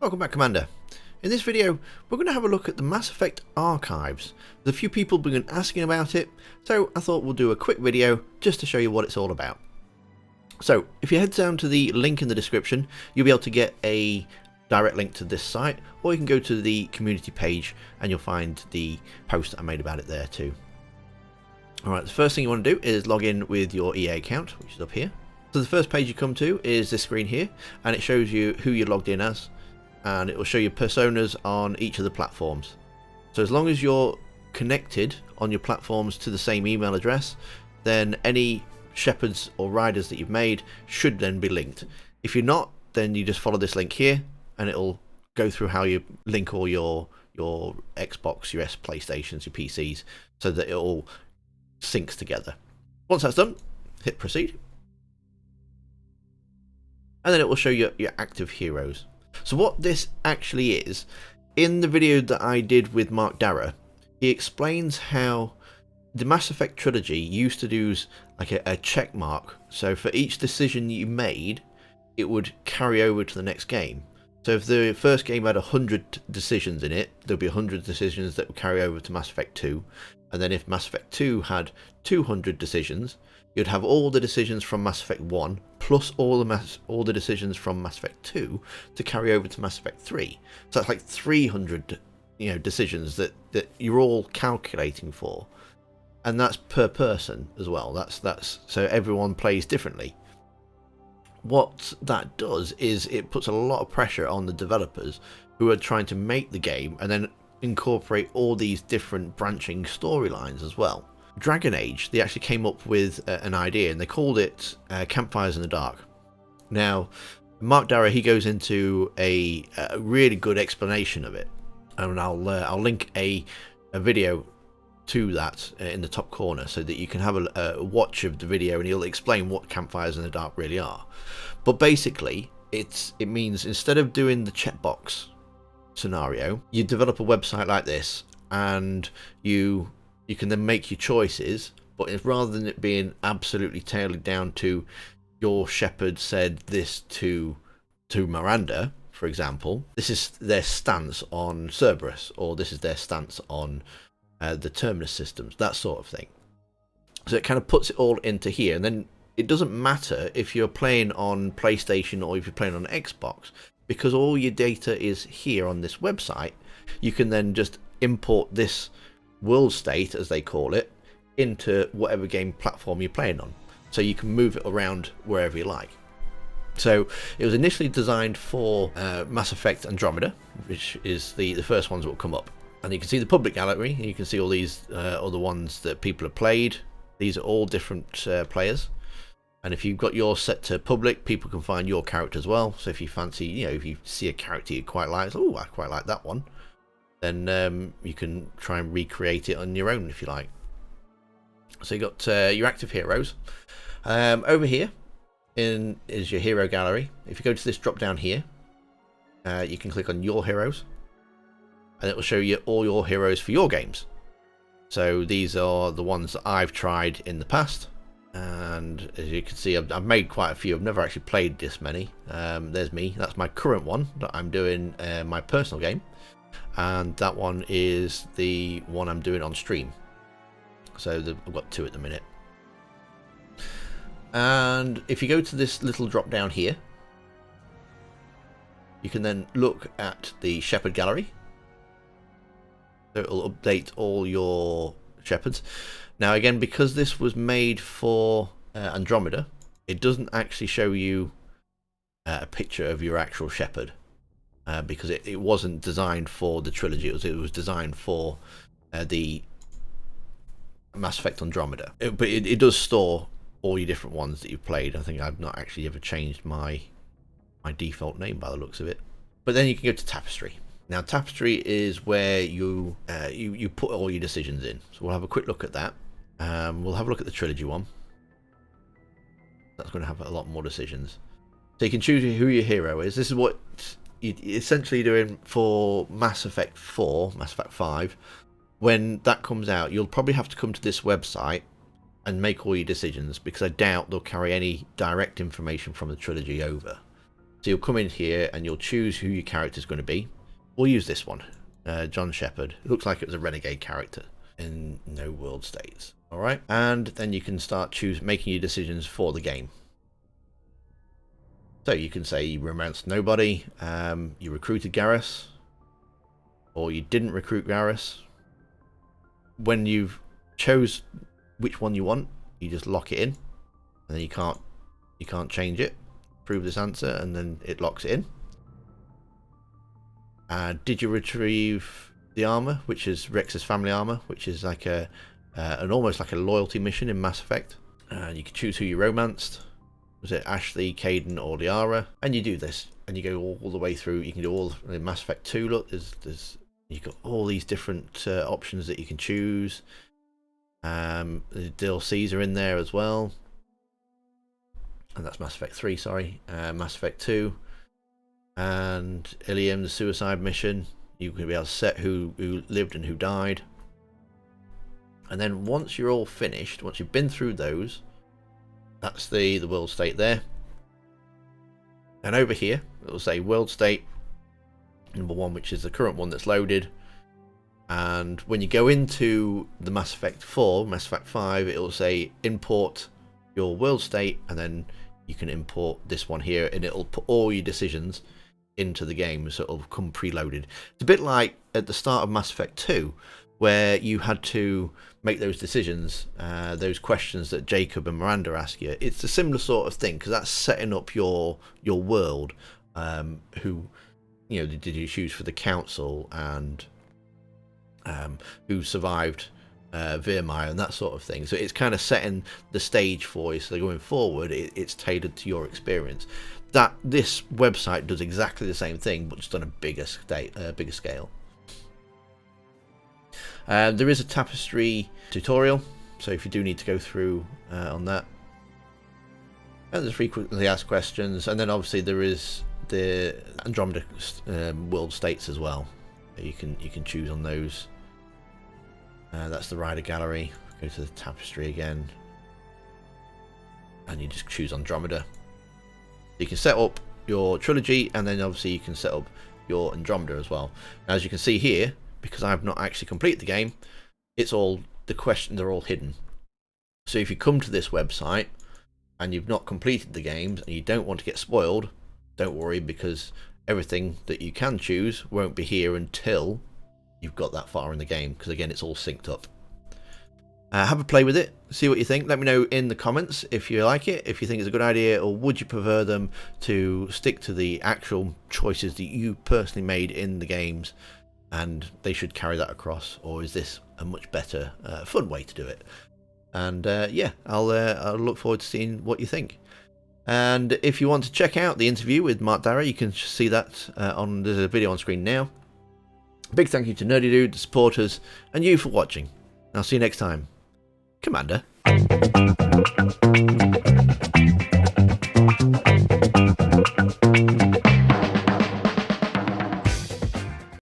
Welcome back, Commander. In this video, we're going to have a look at the Mass Effect archives. There's a few people have been asking about it, so I thought we'll do a quick video just to show you what it's all about. So, if you head down to the link in the description, you'll be able to get a direct link to this site, or you can go to the community page and you'll find the post that I made about it there too. Alright, the first thing you want to do is log in with your EA account, which is up here. So the first page you come to is this screen here, and it shows you who you're logged in as, and it will show you personas on each of the platforms. So as long as you're connected on your platforms to the same email address, then any shepherds or riders that you've made should then be linked. If you're not, then you just follow this link here and it'll go through how you link all your Xbox, your PlayStations, your PCs, so that it all syncs together. Once that's done, hit proceed, and then it will show you your active heroes. So what this actually is, in the video that I did with Mark Darrah, he explains how the Mass Effect trilogy used to do like a check mark. So for each decision you made, it would carry over to the next game. So if the first game had 100 decisions in it, there'll be 100 decisions that would carry over to Mass Effect 2. And then if Mass Effect 2 had 200 decisions, you'd have all the decisions from Mass Effect 1 plus all the decisions from Mass Effect 2 to carry over to Mass Effect 3. So that's like 300 decisions that you're all calculating for. And that's per person as well. That's so everyone plays differently. What that does is it puts a lot of pressure on the developers who are trying to make the game and then incorporate all these different branching storylines as well. Dragon Age, they actually came up with an idea and they called it Campfires in the Dark. Now, Mark Darrah, he goes into a really good explanation of it, and I'll link a video to that in the top corner so that you can have a watch of the video and he'll explain what Campfires in the Dark really are. But basically, it means instead of doing the checkbox scenario, you develop a website like this and you can then make your choices, but rather than it being absolutely tailored down to your shepherd said this to Miranda, for example, this is their stance on Cerberus, or this is their stance on the Terminus systems, that sort of thing. So it kind of puts it all into here, and then it doesn't matter if you're playing on PlayStation or if you're playing on Xbox, because all your data is here on this website. You can then just import this world state, as they call it, into whatever game platform you're playing on, so you can move it around wherever you like. So it was initially designed for Mass Effect Andromeda, which is the first ones that will come up, and you can see the public gallery and you can see all these other ones that people have played. These are all different players, and if you've got yours set to public, people can find your character as well. So if you fancy, if you see a character you quite like, oh, I quite like that one, then you can try and recreate it on your own if you like. So you got your active heroes. Over here is your hero gallery. If you go to this drop down here, you can click on your heroes, and it will show you all your heroes for your games. So these are the ones that I've tried in the past, and as you can see, I've made quite a few. I've never actually played this many. There's me. That's my current one that I'm doing my personal game. And that one is the one I'm doing on stream. So I've got two at the minute. And if you go to this little drop down here, you can then look at the shepherd gallery. So it'll update all your shepherds. Now again, because this was made for Andromeda, it doesn't actually show you a picture of your actual shepherd. Because it wasn't designed for the trilogy, it was designed for the Mass Effect Andromeda. But it does store all your different ones that you've played. I think I've not actually ever changed my default name by the looks of it. But then you can go to Tapestry. Now Tapestry is where you put all your decisions in. So we'll have a quick look at that. We'll have a look at the trilogy one. That's going to have a lot more decisions. So you can choose who your hero is. This is what you're essentially doing for Mass Effect 4, Mass Effect 5. When that comes out, you'll probably have to come to this website and make all your decisions, because I doubt they'll carry any direct information from the trilogy over. So you'll come in here and you'll choose who your character is going to be. We'll use this one, John Shepherd. It looks like it was a renegade character in no world states. All right, and then you can start making your decisions for the game. So you can say you romanced nobody, you recruited Garrus, or you didn't recruit Garrus. When you've chose which one you want, you just lock it in, and then you can't change it. Prove this answer, and then it locks it in. Did you retrieve the armor, which is Rex's family armor, which is like an almost like a loyalty mission in Mass Effect. And you can choose who you romanced. Was it Ashley, Caden, or Liara? And you do this, and you go all the way through. You can do all in Mass Effect 2. Look, you've got all these different options that you can choose. The DLCs are in there as well. And that's Mass Effect 3, sorry. Mass Effect 2. And Ilium, the suicide mission. You can be able to set who lived and who died. And then once you're all finished, once you've been through those, that's the world state there. And over here, it will say world state number 1, which is the current one that's loaded. And when you go into the Mass Effect 4, Mass Effect 5, it will say import your world state, and then you can import this one here, and it'll put all your decisions into the game, so it'll come preloaded. It's a bit like at the start of Mass Effect 2, where you had to make those decisions, those questions that Jacob and Miranda ask you. It's a similar sort of thing, because that's setting up your world. Who, did you choose for the council, and who survived Virmire and that sort of thing. So it's kind of setting the stage for you, so going forward it's tailored to your experience. This website does exactly the same thing, but just on a bigger scale. There is a tapestry tutorial, so if you do need to go through on that. And there's frequently asked questions, and then obviously there is the Andromeda world states as well. You can choose on those. That's the rider gallery. Go to the tapestry again, and you just choose Andromeda. You can set up your trilogy, and then obviously you can set up your Andromeda as well. Now, as you can see here, because I've not actually completed the game, it's all the questions, they're all hidden. So if you come to this website and you've not completed the games and you don't want to get spoiled, don't worry, because everything that you can choose won't be here until you've got that far in the game, because again, it's all synced up. Have a play with it, see what you think. Let me know in the comments if you like it, if you think it's a good idea, or would you prefer them to stick to the actual choices that you personally made in the games, and they should carry that across, or is this a much better, fun way to do it? And yeah, I'll look forward to seeing what you think. And if you want to check out the interview with Mark Darrah, you can see that there's a video on screen now. Big thank you to Nerdy Dude, the supporters, and you for watching. I'll see you next time. Commander.